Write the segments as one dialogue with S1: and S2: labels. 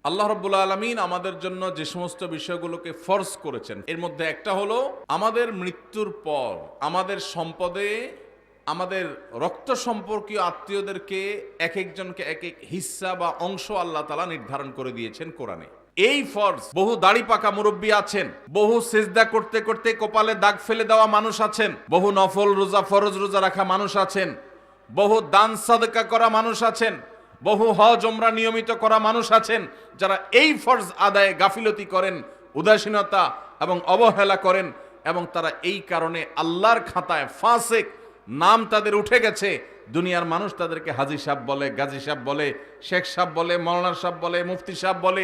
S1: আল্লাহ রাব্বুল আলামিন আমাদের জন্য যে সমস্ত বিষয়গুলোকে ফরজ করেছেন এর মধ্যে একটা হলো আমাদের মৃত্যুর পর আমাদের সম্পদে আমাদের রক্ত সম্পর্কীয় আত্মীয়দেরকে এক একজনকে এক এক হিস্সা বা অংশ আল্লাহ তাআলা নির্ধারণ করে দিয়েছেন কোরআনে। এই ফরজ বহু দাড়ি পাকা মুরব্বী আছেন, বহু সিজদা করতে করতে কপালে দাগ ফেলে দেওয়া মানুষ আছেন, বহু নফল রোজা ফরজ রোজা রাখা মানুষ আছেন, বহু দান সাদকা করা মানুষ আছেন, বহু হজ ওমরা নিয়মিত করা মানুষ আছেন যারা এই ফরজ আদায়ে গাফিলতি করেন, উদাসীনতা এবং অবহেলা করেন এবং তারা এই কারণে আল্লাহর খাতায় ফাসিক নাম তাদের উঠে গেছে। দুনিয়ার মানুষ তাদেরকে হাজী সাহেব বলে, গাজী সাহেব বলে, শেখ সাহেব বলে, মৌলানা সাহেব বলে, মুফতি সাহেব বলে,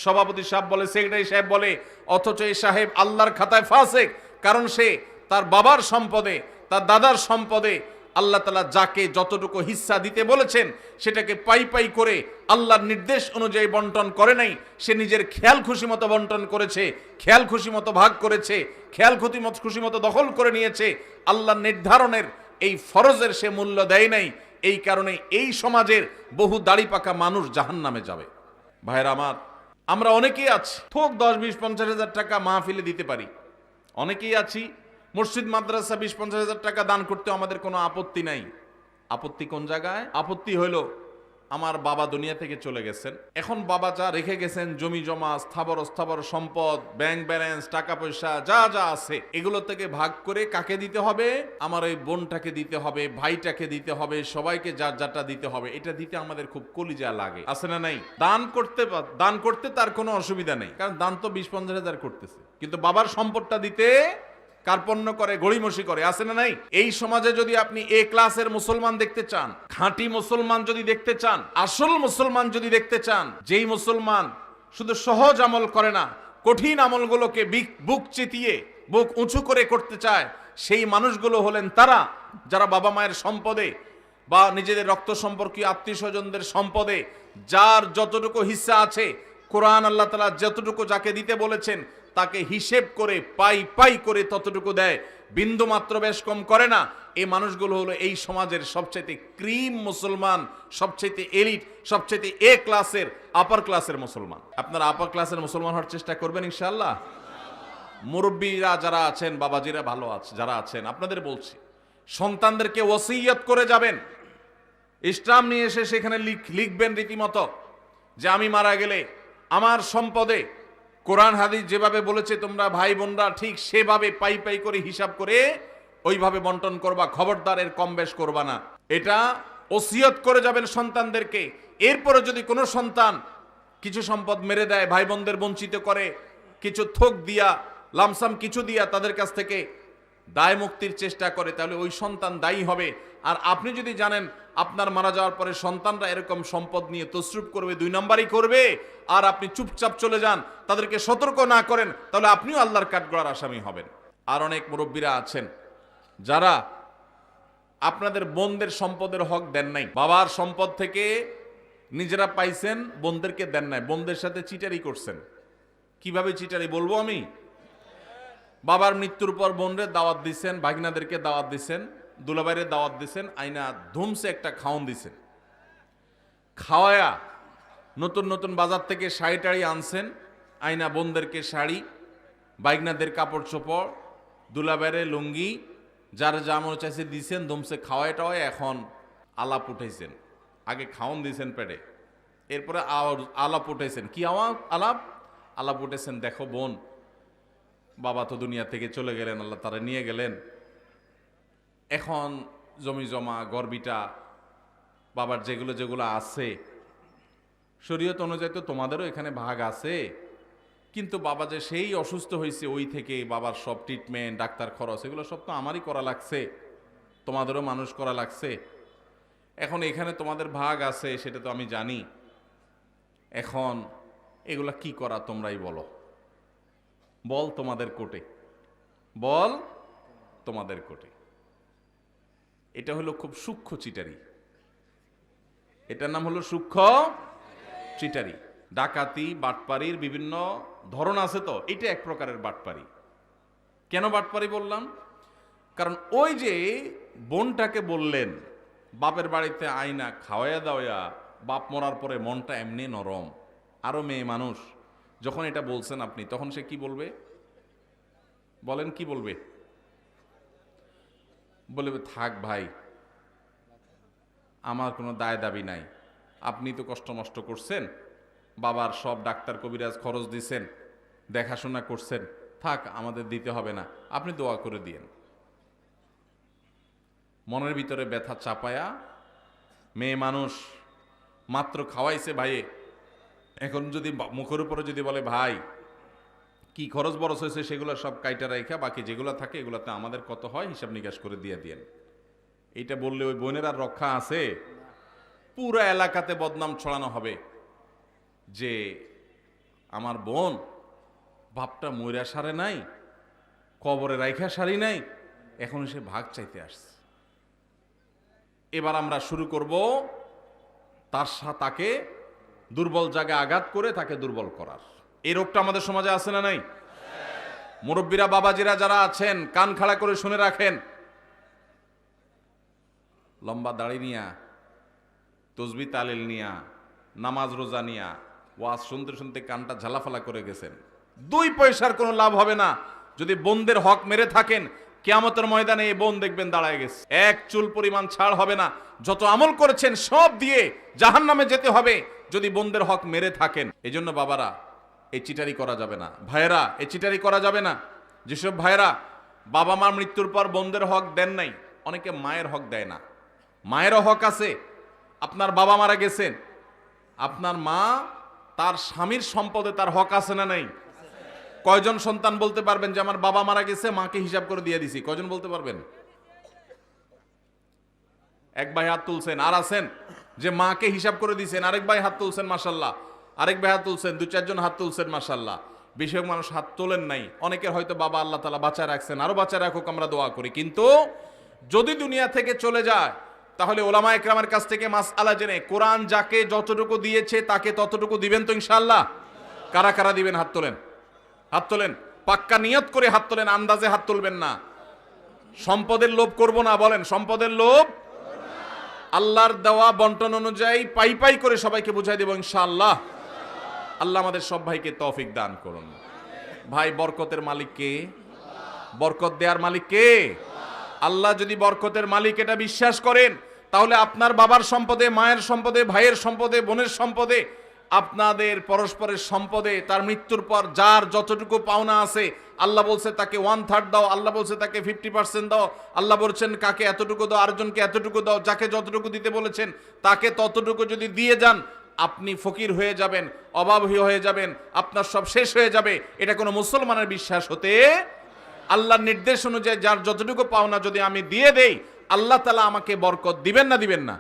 S1: সভাপতি সাহেব বলে, সেক্রেটারি সাহেব বলে, অথচ এই সাহেব আল্লাহর খাতায় ফাসিক। কারণ সে তার বাবার সম্পদে, তার দাদার সম্পদে আল্লাহ তাআলা যাকে যতটুকু হিস্সা দিতে বলেছেন সেটাকে পাই পাই করে আল্লাহর নির্দেশ অনুযায়ী বন্টন করে নাই। সে নিজের খেয়াল খুশি মতো বন্টন করেছে, খেয়াল খুশি মতো ভাগ করেছে, খেয়াল খুশি মতো দখল করে নিয়েছে। আল্লাহর নির্ধারণের এই ফরজের সে মূল্য দেয় নাই। এই কারণে এই সমাজের বহু দাড়ি পাকা মানুষ জাহান্নামে যাবে। ভাইরা আমার, আমরা অনেকেই আছি থোক 10-20-50 হাজার টাকা মাহফিলে দিতে পারি, অনেকেই আছি মসজিদ মাদ্রাসা 20-50 হাজার টাকা দান করতে আমাদের কোনো আপত্তি নাই। আপত্তি কোন জায়গায়? আপত্তি হইল আমার বাবা দুনিয়া থেকে চলে গেছেন, এখন বাবা যা রেখে গেছেন জমি জমা স্থাবর অস্থাবর সম্পদ, ব্যাংক ব্যালেন্স, টাকা পয়সা যা যা আছে এগুলো থেকে ভাগ করে কাকে দিতে হবে? আমার ওই বোনটাকে দিতে হবে, ভাইটাকে দিতে হবে, সবাইকে যার যারটা দিতে হবে। এটা দিতে আমাদের খুব কলিজা লাগে, আছে না নাই? দান করতে তার কোনো অসুবিধা নেই, কারণ দান তো 20-50 হাজার করতেছে, কিন্তু বাবার সম্পদটা দিতে কার্পণ্য করে, গড়িমসি করে, আছে না নাই? এই সমাজে যদি আপনি এ ক্লাসের মুসলমান দেখতে চান, খাঁটি মুসলমান যদি দেখতে চান, আসল মুসলমান যদি দেখতে চান, যেই মুসলমান শুধু সহজ আমল করে না, কঠিন আমলগুলোকে বুক চিতিয়ে বুক উঁচু করে করতে চায়, সেই মানুষগুলো হলেন তারা যারা বাবা মায়ের সম্পদে বা নিজেদের রক্ত সম্পর্কীয় আত্মীয় স্বজনদের সম্পদে যার যতটুকু হিস্সা আছে, কোরআন আল্লাহ তাআলা যতটুকু যাকে দিতে বলেছেন তাকে হিসেব করে পাই পাই করে ততটুকু দেয়, বিন্দু মাত্র বেশ কম করে না। এই মানুষগুলো হলো এই সমাজের সবচেয়ে ক্রিম মুসলমান, সবচেয়ে এলিট, সবচেয়ে এ ক্লাসের, আপার ক্লাসের মুসলমান। আপনারা আপার ক্লাসের মুসলমান হওয়ার চেষ্টা করবেন ইনশাআল্লাহ। মুরব্বীরা যারা আছেন, বাবাজিরা ভালো আছে যারা আছেন, আপনাদের বলছি সন্তানদেরকে ওসিয়ত করে যাবেন, ইসলাম নিয়ে এসে সেখানে লিখবেন রীতিমতো যে আমি মারা গেলে আমার সম্পদে কোরআন হাদিস যেভাবে বলেছে তোমরা ভাই বোনরা ঠিক সেভাবে পাই পাই করে হিসাব করে ওইভাবে বন্টন করবা, খবরদার এর কম বেশ করবা না। এটা ওসিয়ত করে যাবেন সন্তানদেরকে। এরপরে যদি কোনো সন্তান কিছু সম্পদ মেরে দেয়, ভাই বোনদের বঞ্চিত করে, কিছু থোক দিয়া লামসাম কিছু দিয়া তাদের কাছ থেকে দায় মুক্তির চেষ্টা করে, তাহলে ওই সন্তান দায়ী হবে। আর আপনি যদি জানেন আপনার মারা যাওয়ার পরে সন্তানরা এরকম সম্পদ নিয়ে তসরুপ করবে, 2 নম্বরই করবে, আর আপনি চুপচাপ চলে যান, তাদেরকে সতর্ক না করেন, তাহলে আপনিও আল্লাহর কাঠগড়ার আসামি হবেন। আর অনেক মুরব্বীরা আছেন যারা আপনাদের বোনদের সম্পদের হক দেন নাই, বাবার সম্পদ থেকে নিজেরা পাইছেন, বোনদেরকে দেন নাই, বোনদের সাথে চিটারি করছেন। কিভাবে চিটারি বলবো আমি? বাবার মৃত্যুর পর বোনরে দাওয়াত দিচ্ছেন, ভাগিনাদেরকে দাওয়াত দিচ্ছেন, দুলাভাইরে দাওয়াত দিচ্ছেন, আইনা ধুমসে একটা খাওন দিছেন, খাওয়ায়া নতুন নতুন বাজার থেকে শাড়ি টাড়ি আনছেন, আইনা বোনদেরকে শাড়ি, বাইগনাদের কাপড় চোপড়, দুলাভাইরে লুঙ্গি, যার যা মনে চাইছে দিছেন, ধুমসে খাওয়ায় টাওয়ায় এখন আলাপ উঠাইছেন। আগে খাওন দিছেন পেটে, এরপরে আলাপ উঠাইছেন। কি আলাপ উঠেছেন, দেখো বোন, বাবা তো দুনিয়া থেকে চলে গেলেন, আল্লাহ তারা নিয়ে গেলেন, এখন জমি জমা গর্বিটা বাবার যেগুলো যেগুলো আছে শরীয়ত অনুযায়ী তো তোমাদেরও এখানে ভাগ আছে, কিন্তু বাবা যে সেই অসুস্থ হয়েছে ওই থেকে বাবার সব ট্রিটমেন্ট, ডাক্তার খরচ এগুলো সব তো আমারই করা লাগছে, তোমাদেরও মানুষ করা লাগছে, এখন এখানে তোমাদের ভাগ আছে সেটা তো আমি জানি, এখন এগুলা কি করা তোমরাই বলো, বল তোমাদের কোর্টে, বল তোমাদের কোর্টে। এটা হলো খুব সূক্ষ্ম চিটারি, এটার নাম হলো সূক্ষ্ম চিটারি। ডাকাতি বাটপারির বিভিন্ন ধরন আছে, তো এটা এক প্রকারের বাটপারি। কেন বাটপারি বললাম? কারণ ওই যে বোনটাকে বললেন বাপের বাড়িতে আইনা খাওয়াইয়া দাওয়া, বাপ মরার পরে মনটা এমনি নরম, আরো মেয়ে মানুষ, যখন এটা বলছেন আপনি, তখন সে কি বলবে? বলেন কি বলবে? বলবে থাক ভাই, আমার কোনো দায় দাবি নাই, আপনি তো কষ্ট মষ্ট করছেন, বাবার সব ডাক্তার কবিরাজ খরচ দিছেন, দেখাশোনা করছেন, থাক আমাদের দিতে হবে না, আপনি দোয়া করে দিয়েন। মনের ভিতরে ব্যথা চাপায়া মেয়ে মানুষ মাত্র খাওয়াইছে ভাইয়ে, এখন যদি মুখের উপরে যদি বলে ভাই কি খরচ বরচ হয়েছে সেগুলো সব কাইটা রাইখা বাকি যেগুলো থাকে এগুলোতে আমাদের কত হয় হিসাব নিকাশ করে দিয়ে দিয়েন, এইটা বললে ওই বোনের আর রক্ষা আছে? পুরো এলাকাতে বদনাম ছড়ানো হবে যে আমার বোন বাপটা মইরা সারে নাই, কবরে রাইখা সারি নাই, এখন সে ভাগ চাইতে আসছে। এবার আমরা শুরু করব তাকে দুর্বল জায়গায় আঘাত করে তাকে দুর্বল করার। এই রোগটা আমাদের সমাজে আছে না নাই? মুরব্বীরা বাবাজিরা যারা আছেন কান খাড়া করে শুনে রাখেন, লম্বা দাড়ি নিয়া, তসবি তালিল নিয়া, নামাজ রোজা নিয়া ওয়াজ শুনতে শুনতে কানটা ঝালাফালা করে গেছেন, 2 পয়সার কোনো লাভ হবে না যদি বোনদের হক মেরে থাকেন। কিয়ামতের ময়দানে এই বোন দেখবেন দাঁড়ায় গেছে, 1 চুল পরিমাণ ছাড় হবে না, যত আমল করেছেন সব দিয়ে জাহান্নামে যেতে হবে যদি বোনদের হক মেরে থাকেন। এজন্য বাবারা এই চিটারি করা যাবে না, ভাইয়েরা এই চিটারি করা যাবে না। যেসব ভাইয়েরা বাবা মার মৃত্যুর পর বোনদের হক দেন নাই, অনেকে মায়ের হক দেয় না, মায়েরও হক আছে। আপনার বাবা মারা গেছেন, আপনার মা তার স্বামীর সম্পদে তার হক আছে না নাই? কয়জন সন্তান বলতে পারবেন যে আমার বাবা মারা গেছে মাকে হিসাব করে দিয়ে দিছি? কয়জন বলতে পারবেন? এক ভাই হাত তুলছেন। আর আছেন যে মাকে হিসাব করে দিয়েছেন? আরেক ভাই হাত তুলছেন মাশাআল্লাহ, আরেক ভাই হাত তুলছেন, 2-4 জন হাত তুলছেন মাশাআল্লাহ। বেশিরভাগ মানুষ হাত তোলেন নাই। অনেকের হয়তো বাবা আল্লাহ তাআলা বাঁচায় রাখছেন, আরো বাঁচায় রাখুক আমরা দোয়া করি। কিন্তু যদি দুনিয়া থেকে চলে যায় তাহলে ওলামা একরামের কাছ থেকে মাসআলা জেনে কোরআন যাকে যতটুকু দিয়েছে তাকে ততটুকু দিবেন তো ইনশাআল্লাহ? কারা কারা দিবেন? হাত তোলেন, হাত তোলেন, পাক্কা নিয়ত করে হাত তোলেন, আন্দাজে হাত তুলবেন না। সম্পদের লোভ করব না, বলেন সম্পদের লোভ। আল্লাহর দেওয়া বন্টন অনুযায়ী পাই পাই করে সবাইকে বুঝাই দেব ইনশাআল্লাহ। আল্লাহ আমাদের সব ভাইকে তৌফিক দান করুন। ভাই বরকতের মালিক কে? বরকত দেওয়ার মালিক কে? আল্লাহ। যদি বরকতের মালিক এটা বিশ্বাস করেন তাহলে আপনার বাবার সম্পদে, মায়ের সম্পদে, ভাইয়ের সম্পদে, বোনের সম্পদে, আপনাদের পরস্পরের সম্পদে তার মৃত্যুর পর যার যতটুকু পাওনা আছে আল্লাহ বলছে তাকে 1/3 দাও, আল্লাহ বলছে তাকে 50% দাও, আল্লাহ বলছেন কাকে এতটুকু দাও, আরেকজনকে এতটুকু দাও, যাকে যতটুকু দিতে বলেছেন তাকে ততটুকু যদি দিয়ে যান আপনি ফকির হয়ে যাবেন, অভাবী হয়ে যাবেন, আপনার সব শেষ হয়ে যাবে। এটা কোনো মুসলমানের বিশ্বাস হতে, আল্লাহর নির্দেশ অনুযায়ী যার যতটুকু পাওনা যদি আমি দিয়ে দেই আল্লাহ তাআলা আমাকে বরকত দিবেন না দিবেন না?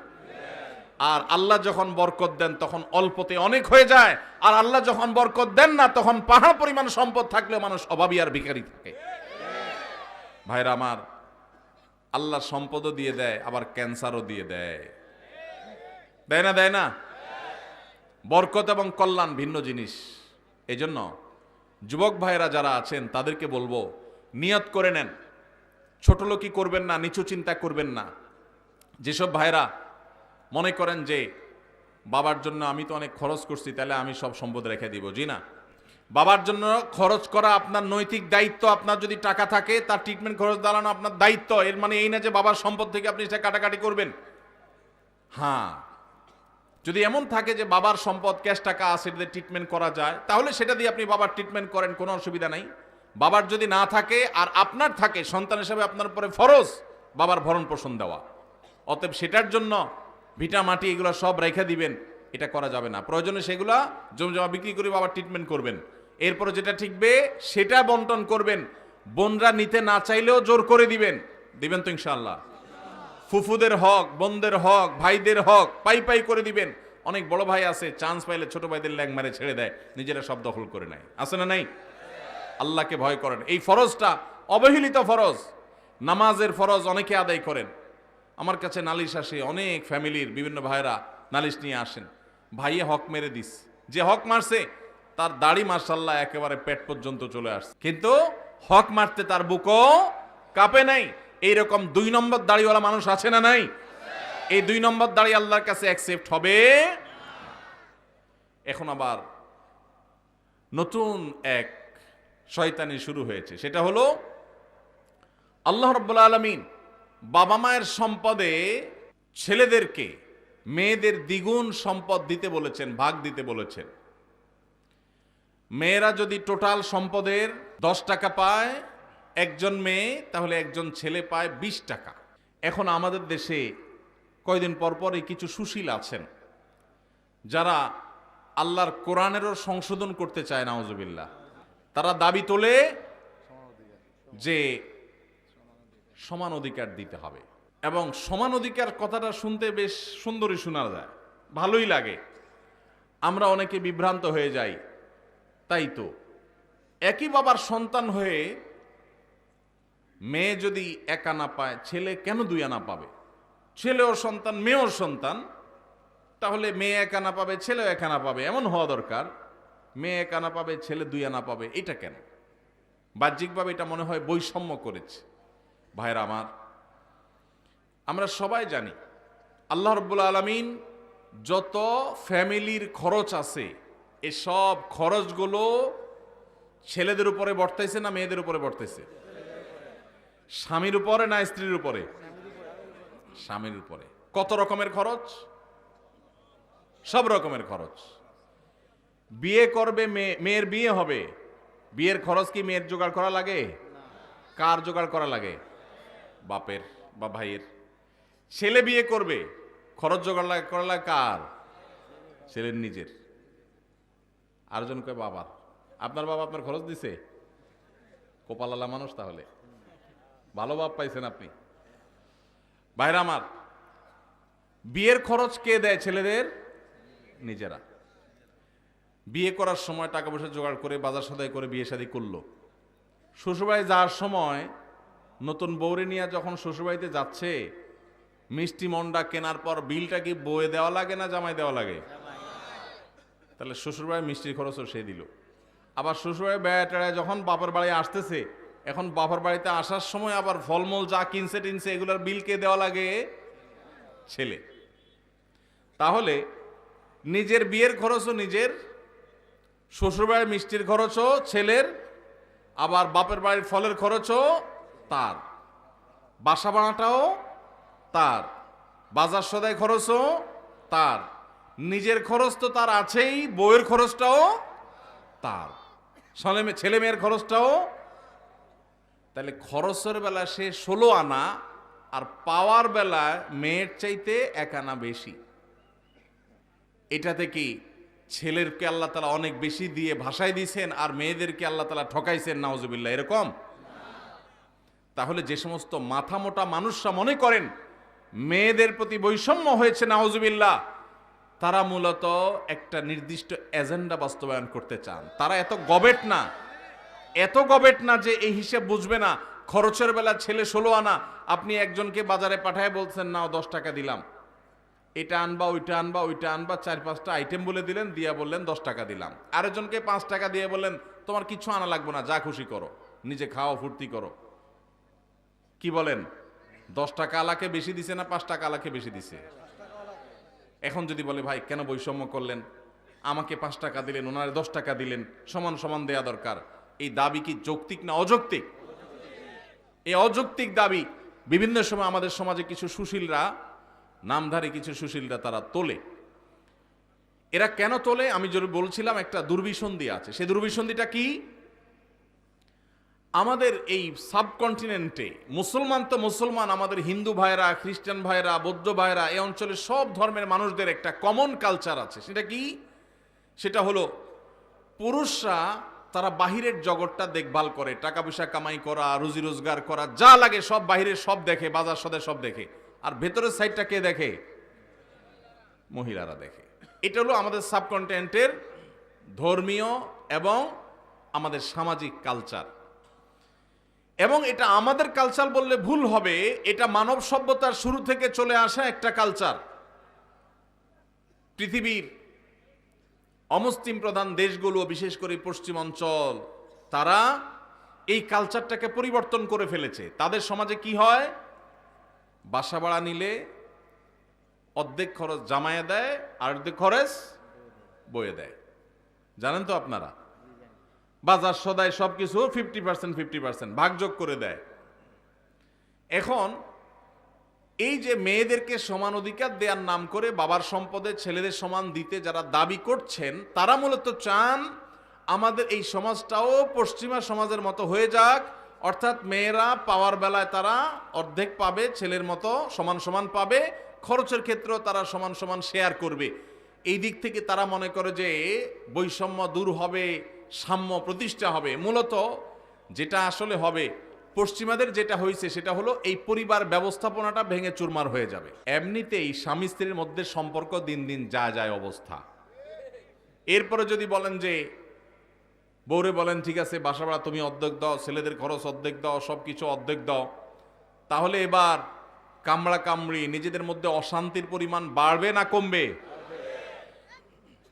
S1: আর আল্লাহ যখন বরকত দেন তখন অল্পতে অনেক হয়ে যায়, আর আল্লাহ যখন বরকত দেন না তখন পাহাড় পরিমাণ সম্পদ থাকলেও মানুষ অভাবী আর ভিখারি থাকে। ভাইরা আমার, আল্লাহ সম্পদও দিয়ে দেয় আবার ক্যান্সারও দিয়ে দেয়, দেয় না? দেয় না? বরকত এবং কল্যাণ ভিন্ন জিনিস। এজন্য যুবক ভাইরা যারা আছেন তাদেরকে বলবো নিয়ত করে নেন, ছোট লোকই করবেন না, নিচু চিন্তা করবেন না। যেসব ভাইরা মনে করেন যে বাবার জন্য আমি তো অনেক খরচ করছি তাহলে আমি সব সম্পদ রেখে দিব, জি না। বাবার জন্য খরচ করা আপনার নৈতিক দায়িত্ব। আপনার যদি টাকা থাকে তার ট্রিটমেন্ট খরচ দাঁড়ানো আপনার দায়িত্ব। এর মানে এই না যে বাবার সম্পদ থেকে আপনি সেটা কাটাকাটি করবেন। হ্যাঁ, যদি এমন থাকে যে বাবার সম্পদ ক্যাশ টাকা আছে সেটা ট্রিটমেন্ট করা যায় তাহলে সেটা দিয়ে আপনি বাবার ট্রিটমেন্ট করেন, কোনো অসুবিধা নাই। বাবার যদি না থাকে আর আপনার থাকে, সন্তান হিসেবে আপনার উপরে ফরজ বাবার ভরণ পোষণ দেওয়া। অতএব সেটার জন্য ভিটা মাটি এগুলো সব রেখে দিবেন, এটা করা যাবে না। প্রয়োজনে সেগুলা জমজমা বিক্রি করে বাবার ট্রিটমেন্ট করবেন। এরপরে যেটা ঠিকবে সেটা বন্টন করবেন। বোনরা নিতে না চাইলেও জোর করে দিবেন, দিবেন তো ইনশাআল্লাহ? ফুফুদের হক, বোনদের হক, ভাইদের হক পাই পাই করে দিবেন। অনেক বড় ভাই আছে চান্স পাইলে ছোট ভাইদের ল্যাং মারে ছেড়ে দেয়, নিজেরা সব দখল করে নেয়, আছে না নাই? আল্লাহকে ভয় করেন। এই ফরজটা অবহেলিত ফরজ, নামাজের ফরজ অনেকে আদায় করেন। আমার কাছে নালিশ আসে, অনেক ফ্যামিলির বিভিন্ন ভাইরা নালিশ নিয়ে আসেন, ভাইয়ে হক মেরে দিস, যে হক মারছে তার দাড়ি মাশাআল্লাহ একেবারে পেট পর্যন্ত চলে আসছে, কিন্তু হক মারতে তার বুকও কাঁপে নাই। এইরকম 2 নম্বর দাড়িওয়ালা মানুষ আছে না নাই? এই 2 নম্বর দাড়ি আল্লাহর কাছে অ্যাকসেপ্ট হবে। এখন আবার নতুন এক শয়তানি শুরু হয়েছে। সেটা হলো আল্লাহ রাব্বুল আলামিন বাবা মায়ের সম্পদে ছেলেদেরকে মেয়েদের দ্বিগুণ সম্পদ দিতে বলেছেন, ভাগ দিতে বলেছেন। মেয়েরা যদি টোটাল সম্পদের 10 টাকা পায় একজন মেয়ে, তাহলে একজন ছেলে পায় 20 টাকা। এখন আমাদের দেশে কয়দিন পর পরই কিছু সুশীল আছেন যারা আল্লাহর কোরআনেরও সংশোধন করতে চায়, নাউজুবিল্লাহ। তারা দাবি তোলে যে সমান অধিকার দিতে হবে, এবং সমান অধিকার কথাটা শুনতে বেশ সুন্দরই শোনা যায়, ভালোই লাগে। আমরা অনেকে বিভ্রান্ত হয়ে যাই। তাই তো একই বাবার সন্তান হয়ে মেয়ে যদি 1 আনা পায়, ছেলে কেন 2 আনা পাবে? ছেলেও সন্তান, মেয়েও সন্তান, তাহলে মেয়ে 1 আনা পাবে, ছেলেও 1 আনা পাবে, এমন হওয়া দরকার। মেয়ে 1 আনা পাবে, ছেলে 2 আনা পাবে, এটা কেন? বাহ্যিকভাবে এটা মনে হয় বৈষম্য করেছে। ভাইরা আমার, আমরা সবাই জানি আল্লাহ রাব্বুল আলামিন যত ফ্যামিলির খরচ আছে, এসব খরচগুলো ছেলেদের উপরে বর্তাইছে না মেয়েদের উপরে বর্তাইছে? স্বামীর উপরে না স্ত্রীর উপরে? স্বামীর উপরে। কত রকমের খরচ? সব রকমের খরচ। বিয়ে করবে মেয়ের বিয়ে হবে, বিয়ের খরচ কি মেয়ের জোগাড় করা লাগে? কার জোগাড় করা লাগে? বাপের বা ভাইয়ের। ছেলে বিয়ে করবে, খরচ জোগাড় করা লাগে কার? ছেলের নিজের। আরেকজন কয় বাবা। আপনার বাবা আপনার খরচ দিছে? কপালালা মানুষ, তাহলে ভালো বাপ পাইছেন আপনি। ভাইরা আমার, বিয়ের খরচ কে দেয়? ছেলেদের নিজেরা। বিয়ে করার সময় টাকা পয়সা জোগাড় করে বাজার সদাই করে বিয়ে শাদী করলো। শ্বশুরবাড়ি যাওয়ার সময় নতুন বউরে নিয়ে যখন শ্বশুরবাড়িতে যাচ্ছে, মিষ্টি মন্ডা কেনার পর বিলটা কি বউয়ে দেওয়া লাগে না জামাই দেওয়া লাগে? তাহলে শ্বশুরবাড়ির মিষ্টির খরচও সে দিল। আবার শ্বশুরবাড়ি বেড়ায় যখন বাপের বাড়ি আসতেছে, এখন বাপের বাড়িতে আসার সময় আবার ফলমূল যা কিনছে টিনছে এগুলোর বিল কে দেওয়া লাগে? ছেলে। তাহলে নিজের বিয়ের খরচও নিজের, শ্বশুরবাড়ির মিষ্টির খরচও ছেলের, আবার বাপের বাড়ির ফলের খরচও তার, বাসা ভাড়াটাও তার, বাজার সদাই খরচও তার, নিজের খরচ তো তার আছেই, বউয়ের খরচটাও তার, ছেলে মেয়ের খরচটাও। তাহলে খরচের বেলা সে 16 আনা, আর পাওয়ার বেলায় মেয়ের চাইতে 1 আনা বেশি। এটাতে কি ছেলেরকে আল্লাহ তাআলা অনেক বেশি দিয়ে ভাষায় দিয়েছেন, আর মেয়েদেরকে আল্লাহ তাআলা ঠকাইছেন? নাউজুবিল্লাহ, এরকম? তাহলে যে সমস্ত মাথা মোটা মানুষরা মনে করেন মেয়েদের প্রতি বৈষম্য হয়েছে, নাউজুবিল্লাহ, তারা মূলত একটা নির্দিষ্ট এজেন্ডা বাস্তবায়ন করতে চান। তারা এত গবেট না যে এই হিসাব বুঝবে না। খরচের বেলা ছেলে 16 আনা, আপনি একজনকে বাজারে পাঠায় বলছেন নাও 10 টাকা দিলাম, এটা আনবা ওইটা আনবা ওইটা আনবা, 4-5টা আইটেম বলে দিলেন, দিয়া বললেন 10 টাকা দিলাম। আরেকজনকে 5 টাকা দিয়ে বললেন তোমার কিছু আনা লাগবে না, যা খুশি করো, নিজে খাও, ফুর্তি করো। কি বলেন? 10 টাকা আলাকে বেশি দিছে না 5 টাকা আলাকে বেশি দিছে? এখন যদি বলে ভাই কেন বৈষম্য করলেন, আমাকে 5 টাকা দিলেন, ওনারে 10 টাকা দিলেন, সমান সমান দেয়া দরকার, এই দাবি কি যৌক্তিক না অযৌক্তিক? এই অযৌক্তিক দাবি বিভিন্ন সময় আমাদের সমাজে কিছু সুশীলরা, নামধারী কিছু সুশীলরা তারা তোলে। এরা কেন তোলে? আমি যদি বলছিলাম একটা দুর্বিসন্ধি আছে। সেই দুর্বিসন্ধিটা কি? আমাদের এই সাবকন্টিনেন্টে মুসলমান তো মুসলমান, আমাদের হিন্দু ভাইরা, খ্রিস্টান ভাইরা, বৌদ্ধ ভাইরা, এই অঞ্চলের সব ধর্মের মানুষদের একটা কমন কালচার আছে। সেটা কি? সেটা হলো পুরুষরা তারা বাহিরের জগৎটা দেখভাল করে, টাকা পয়সা কামাই করা, রুজি রোজগার করা, যা লাগে সব বাহিরের সব দেখে, বাজার সদাই সব দেখে, আর ভেতরের সাইডটা কে দেখে? মহিলারা দেখে। এটা হলো আমাদের সাবকন্টিনেন্টের ধর্মীয় এবং আমাদের সামাজিক কালচার। এবং এটা আমাদের কালচার বললে ভুল হবে, এটা মানব সভ্যতার শুরু থেকে চলে আসা একটা কালচার। পৃথিবীর অমুসলিম প্রধান দেশগুলো, বিশেষ করে পশ্চিম অঞ্চল, তারা এই কালচারটাকে পরিবর্তন করে ফেলেছে। তাদের সমাজে কি হয়? বাসা ভাড়া নিলে অর্ধেক খরচ জামাইয়ে দেয়, আর অর্ধেক খরচ বইয়ে দেয়। জানেন তো আপনারা? বাজার সদায় সবকিছু 50% 50% ভাগযোগ করে দেয়। এখন এই যে মেয়েদেরকে সমান অধিকার দেওয়ার নাম করে বাবার সম্পদে ছেলেদের সমান দিতে যারা দাবি করছেন, তারা মূলত চান আমাদের এই সমাজটাও পশ্চিমা সমাজের মতো হয়ে যাক, অর্থাৎ মেয়েরা পাওয়ার বেলায় তারা অর্ধেক পাবে, ছেলের মতো সমান সমান পাবে, খরচের ক্ষেত্রেও তারা সমান সমান শেয়ার করবে। এই দিক থেকে তারা মনে করে যে বৈষম্য দূর হবে, সাম্য প্রতিষ্ঠা হবে। মূলত যেটা আসলে হবে, পশ্চিমাদের যেটা হয়েছে সেটা হলো এই পরিবার ব্যবস্থাপনাটা ভেঙে চুরমার হয়ে যাবে। এমনিতেই স্বামী স্ত্রীর মধ্যে সম্পর্ক দিন দিন যায় অবস্থা। এরপরে যদি বলেন যে বউরে বলেন ঠিক আছে বাসা ভাড়া তুমি অর্ধেক দাও, ছেলেদের খরচ অর্ধেক দাও, সব কিছু অর্ধেক দাও, তাহলে এবার কামড়া কামড়ি নিজেদের মধ্যে অশান্তির পরিমাণ বাড়বে না কমবে?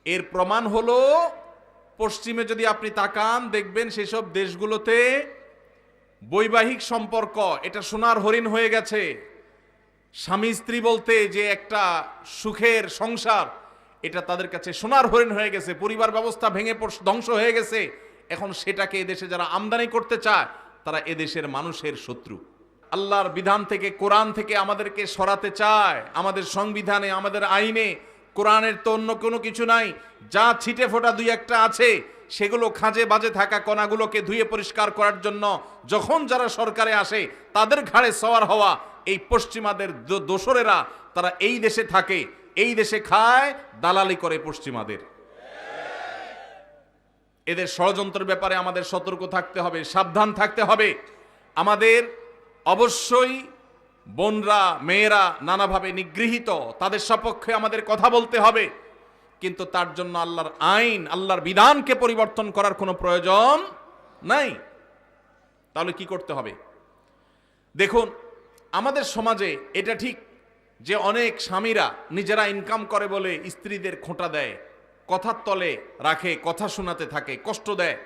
S1: এর প্রমাণ হলো পশ্চিমে যদি আপনি তাকান দেখবেন সেসব দেশগুলোতে বৈবাহিক সম্পর্ক এটা সোনার হরিণ হয়ে গেছে। স্বামী স্ত্রী বলতে যে একটা সুখের সংসার, এটা তাদের কাছে সোনার হরিণ হয়ে গেছে। পরিবার ব্যবস্থা ভেঙে ধ্বংস হয়ে গেছে। এখন সেটাকে এদেশে যারা আমদানি করতে চায় তারা এদেশের মানুষের শত্রু। আল্লাহর বিধান থেকে, কোরআন থেকে আমাদেরকে সরাতে চায়। আমাদের সংবিধানে, আমাদের আইনে কোরআনের তো অন্য কোনো কিছু নাই। যা ছিটে ফোটা দুই একটা আছে, সেগুলো খাঁজে বাজে থাকা কণাগুলোকে ধুয়ে পরিষ্কার করার জন্য যখন যারা সরকারে আসে তাদের ঘাড়ে সওয়ার হওয়া এই পশ্চিমাদের দোসরেরা, তারা এই দেশে থাকে, এই দেশে খায়, দালালি করে পশ্চিমাদের। এদের ষড়যন্ত্রের ব্যাপারে আমাদের সতর্ক থাকতে হবে, সাবধান থাকতে হবে। আমাদের অবশ্যই বোনরা, মেয়েরা নানাভাবে নিগৃহীত, তাদের সপক্ষে আমাদের কথা বলতে হবে, কিন্তু তার জন্য আল্লাহর আইন, আল্লাহর বিধানকে পরিবর্তন করার কোনো প্রয়োজন নাই। তাহলে কি করতে হবে? দেখুন, আমাদের সমাজে এটা ঠিক যে অনেক স্বামীরা নিজেরা ইনকাম করে বলে স্ত্রীদের খোঁটা দেয়, কথার তলে রাখে, কথা শোনাতে থাকে, কষ্ট দেয়,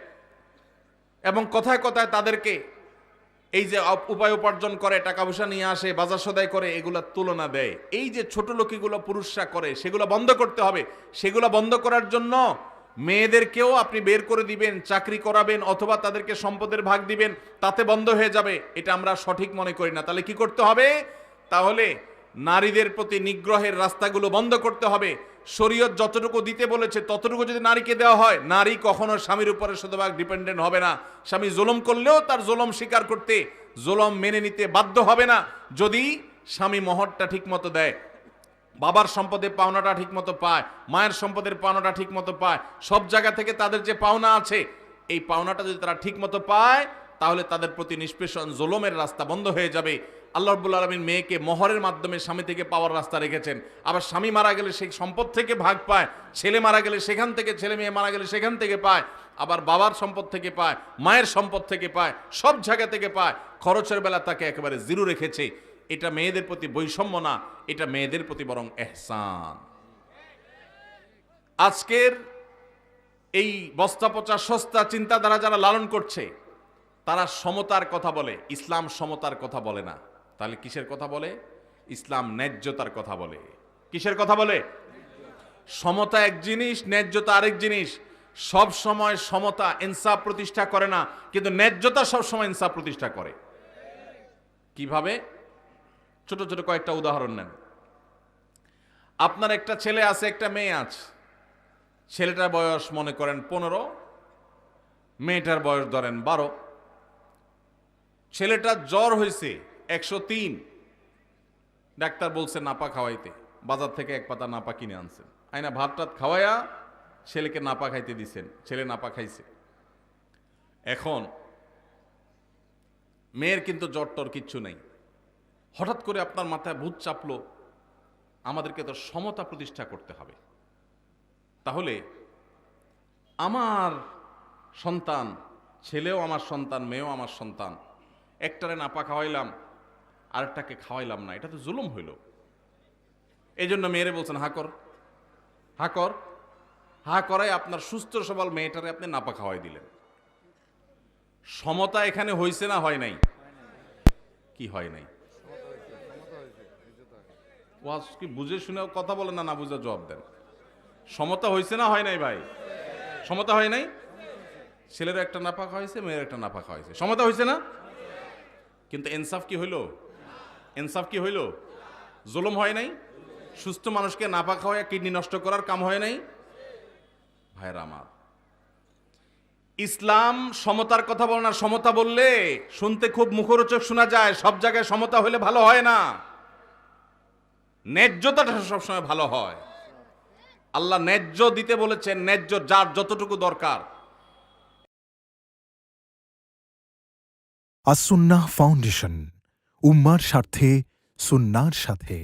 S1: এবং কথায় কথায় তাদেরকে এই যে উপায় উপার্জন করে, টাকা পয়সা নিয়ে আসে, বাজার সদাই করে, এগুলা তুলনা দেয়। এই যে ছোট লোকিগুলো পুরুষরা করে, সেগুলো বন্ধ করতে হবে। সেগুলো বন্ধ করার জন্য মেয়েদেরকেও আপনি বের করে দিবেন, চাকরি করাবেন, অথবা তাদেরকে সম্পদের ভাগ দিবেন, তাতে বন্ধ হয়ে যাবে। এটা আমরা সঠিক মনে করি না। তাহলে কি করতে হবে? তাহলে নারীদের প্রতি নিগ্রহের রাস্তাগুলো বন্ধ করতে হবে। শরীয়ত যতটুকু দিতে বলেছে ততটুকু যদি নারীকে দেওয়া হয়, নারী কখনো স্বামীর উপরে শতভাগ ডিপেন্ডেন্ট হবে না। স্বামী জুলুম করলেও তার জুলুম স্বীকার করতে, জুলুম মেনে নিতে বাধ্য হবে না, যদি স্বামী মহরটা ঠিক মতো দেয়, বাবার সম্পদের পাওনাটা ঠিক মতো পায়, মায়ের সম্পদের পাওনাটা ঠিক মতো পায়, সব জায়গা থেকে তাদের যে পাওনা আছে এই পাওনাটা যদি তারা ঠিক মতো পায়, তাহলে তাদের প্রতি নিষ্পেষণ জুলুমের রাস্তা বন্ধ হয়ে যাবে। আল্লাহ রাব্বুল আলামিন মেয়েকে মোহরের মাধ্যমে স্বামী থেকে পাওয়ার রাস্তা রেখেছেন। আবার স্বামী মারা গেলে সেই সম্পদ থেকে ভাগ পায়, ছেলে মারা গেলে সেখান থেকে, ছেলে মেয়ে মারা গেলে সেখান থেকে পায়, আবার বাবার সম্পদ থেকে পায়, মায়ের সম্পদ থেকে পায়, সব জায়গা থেকে পায়। খরচের বেলা তাকে একেবারে জিরো রেখেছে। এটা মেয়েদের প্রতি বৈষম্য না, এটা মেয়েদের প্রতি বরং এহসান। আজকের এই বস্তা পচা সস্তা চিন্তাধারা যারা লালন করছে, তারা সমতার কথা বলে, ইসলাম সমতার কথা বলে না। তাহলে কিসের কথা বলে? ইসলাম ন্যায্যতার কথা বলে। কিসের কথা বলে? সমতা এক জিনিস, ন্যায্যতা আরেক জিনিস। সব সময় সমতা ইনসাফ প্রতিষ্ঠা করে না, কিন্তু ন্যায্যতা সব সময় ইনসাফ প্রতিষ্ঠা করে। কিভাবে? ছোট ছোট কয়েকটা উদাহরণ নেন। আপনার একটা ছেলে আছে, একটা মেয়ে আছে। ছেলেটার বয়স মনে করেন 15, মেয়েটার বয়স ধরেন 12। ছেলেটার জ্বর হয়েছে 103, ডাক্তার বলছে নাপা খাওয়াইতে, বাজার থেকে এক পাতা নাপা কিনে আনছেন, আইনা ভাত টাত খাওয়াইয়া ছেলেকে নাপা খাইতে দিছেন, ছেলে নাপা খাইছে। এখন মেয়ের কিন্তু জ্বর টর কিচ্ছু নেই। হঠাৎ করে আপনার মাথায় ভূত চাপলো, আমাদেরকে তো সমতা প্রতিষ্ঠা করতে হবে। তাহলে আমার সন্তান, ছেলেও আমার সন্তান, মেয়েও আমার সন্তান, একটারে নাপা খাওয়াইলাম, আরেকটাকে খাওয়াইলাম না, এটা তো জুলুম হইল। এই জন্য মেয়েরে বলছেন হা কর, হা কর, হা করাই আপনার সুস্থ সবল মেয়েটারে আপনি নাপা খাওয়াই দিলেন। সমতা এখানে হয়েছে না হয় নাই? কি হয় নাই? ওয়াজ কি বুঝে শুনে কথা বলেন না, না বুঝে জবাব দেন। সমতা হয়েছে না হয় নাই ভাই? সমতা হয় নাই? ছেলেরও একটা নাপাক হয়েছে, মেয়ের একটা নাপাক হয়েছে, সমতা হয়েছে না? কিন্তু ইনসাফ কি হইল? ইনসাফ কি হইল? জুলুম হয় নাই? সুস্থ মানুষকে নাপাক হওয়া কিডনি নষ্ট করার কাম হয় নাই? ভাইরা আমার, ইসলাম সমতার কথা বলে না। সমতা বললে শুনতে খুব মুখরোচক শোনা যায়, সব জায়গায় সমতা হলে ভালো হয় না। ন্যায্যতাটা সবসময় ভালো হয়। আল্লাহ ন্যায্য দিতে বলেছেন, ন্যায্য যার যতটুকু দরকার।
S2: আসুন্নাহ ফাউন্ডেশন, উম্মার স্বার্থে সুন্নাহর সাথে।